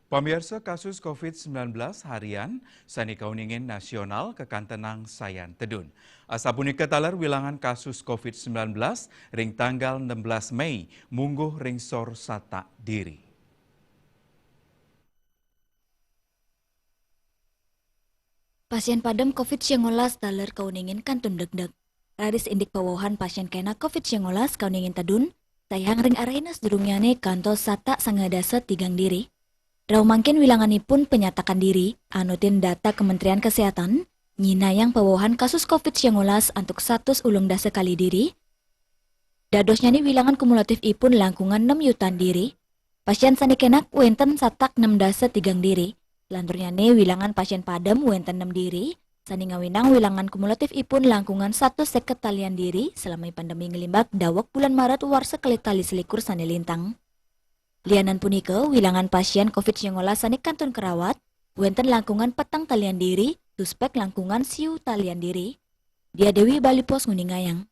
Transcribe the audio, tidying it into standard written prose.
Pemirsa kasus COVID-19 harian, sani kauningin nasional kekantenang sayan tedun. Sapunika talar wilangan kasus COVID-19 ring tanggal 16 Mei mungguh ring sor sata diri. Pasien padam COVID-19 talar kauningin kantun deg-deg. Raris indik pawohan pasien kena COVID-19 kauningin tedun, sayang ring arainas durungyane kanto sata sangadasa tigang diri. Raw mangkin wilanganipun penyatakan diri, anutin data Kementerian Kesehatan, nyinayang pawohan kasus COVID-19 antuk 100 ulung dasa kali diri. Dadosnya ni wilangan kumulatif ipun langkungan 6 yutan diri. Pasien sani kenak wenten satak 6 dasa tigang diri. Lanturnya ni wilangan pasien padam wenten 6 diri. Sani ngawinang wilangan kumulatif ipun langkungan 1 seket talian diri selama pandemi ngelimbak dawak bulan Maret warsa kali selikur sani lintang. Lianan punika, wilangan pasien COVID-19 sani kantun kerawat, wenten langkungan petang talian diri, suspek langkungan siu talian diri. Dia Dewi Bali Pos Nguningayang.